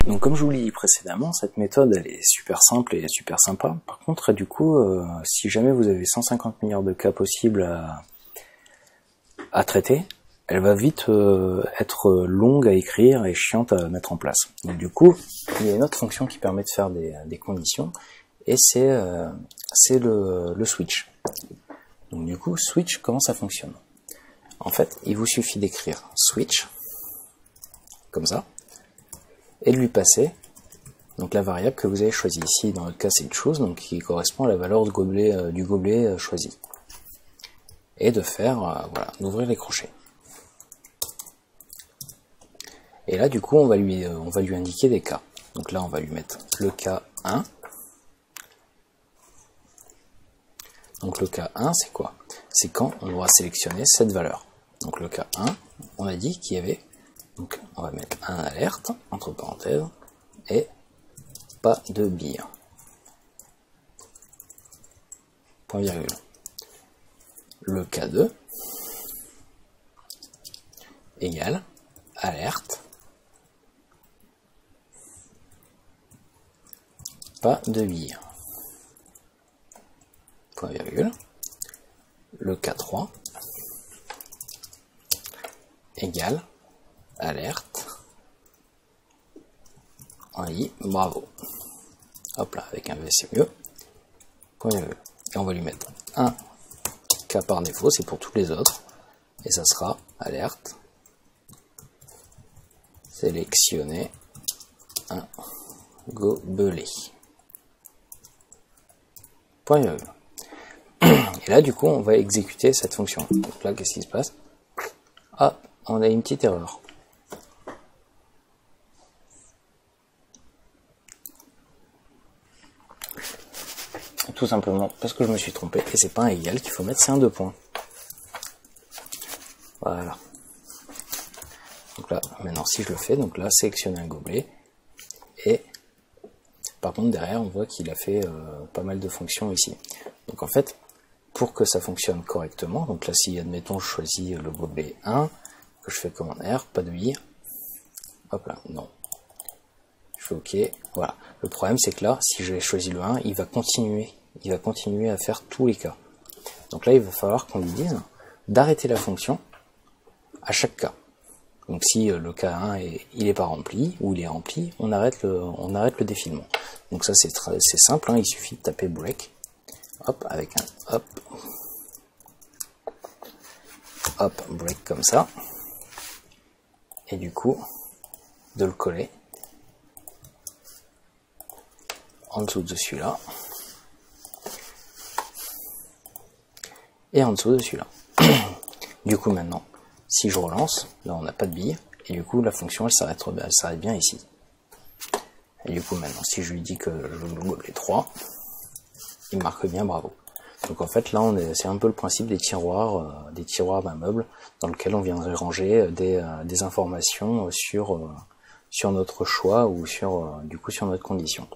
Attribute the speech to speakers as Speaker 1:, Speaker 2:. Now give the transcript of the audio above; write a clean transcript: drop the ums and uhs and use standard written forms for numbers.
Speaker 1: Donc comme je vous l'ai dit précédemment, cette méthode elle est super simple et super sympa. Par contre, du coup, si jamais vous avez 150 milliards de cas possibles à traiter, elle va vite être longue à écrire et chiante à mettre en place. Donc du coup, il y a une autre fonction qui permet de faire des conditions, et c'est le switch. Donc du coup, switch, comment ça fonctionne? En fait, il vous suffit d'écrire switch, comme ça, et de lui passer donc la variable que vous avez choisie. Ici, dans notre cas, c'est une chose, donc qui correspond à la valeur du gobelet choisi. Et de faire, voilà, d'ouvrir les crochets. Et là, du coup, on va lui indiquer des cas. Donc là, on va lui mettre le cas 1. Donc le cas 1, c'est quoi? C'est quand on doit sélectionner cette valeur. Donc le cas 1, on a dit qu'il y avait, donc on va mettre un alerte, entre parenthèses, et pas de bille. Point virgule. Le cas 2, égale, alerte, pas de bille. Point virgule. Le cas 3, égale, alerte, on dit bravo. Hop là, avec un V c'est mieux. Point virgule. Et on va lui mettre un cas par défaut, c'est pour tous les autres. Et ça sera alerte, sélectionner un gobelet. Point virgule. Et là, du coup, on va exécuter cette fonction. Donc là, qu'est-ce qui se passe? Ah, on a une petite erreur. Tout simplement parce que je me suis trompé, et c'est pas un égal qu'il faut mettre, c'est un 2 points. Voilà. Donc là, maintenant, si je le fais, donc là, sélectionner un gobelet, et par contre, derrière, on voit qu'il a fait pas mal de fonctions ici. Donc en fait, pour que ça fonctionne correctement, donc là, si, admettons, je choisis le gobelet 1, que je fais commande R, pas de i, hop là, non. Je fais OK, voilà. Le problème, c'est que là, si j'ai choisi le 1, il va continuer à faire tous les cas. Donc là, il va falloir qu'on lui dise d'arrêter la fonction à chaque cas. Donc si le cas 1 il est pas rempli, ou il est rempli, on arrête le défilement. Donc ça c'est simple, hein, il suffit de taper break, hop, avec un hop, break comme ça, et du coup de le coller en dessous de celui-là, et en dessous de celui-là. Du coup maintenant, si je relance, là on n'a pas de bille, et du coup la fonction elle s'arrête bien ici. Et du coup maintenant, si je lui dis que je veux le gobelet 3, il marque bien bravo. Donc en fait là c'est un peu le principe des tiroirs d'un meuble, dans lequel on viendrait ranger des informations sur notre choix, ou sur notre condition.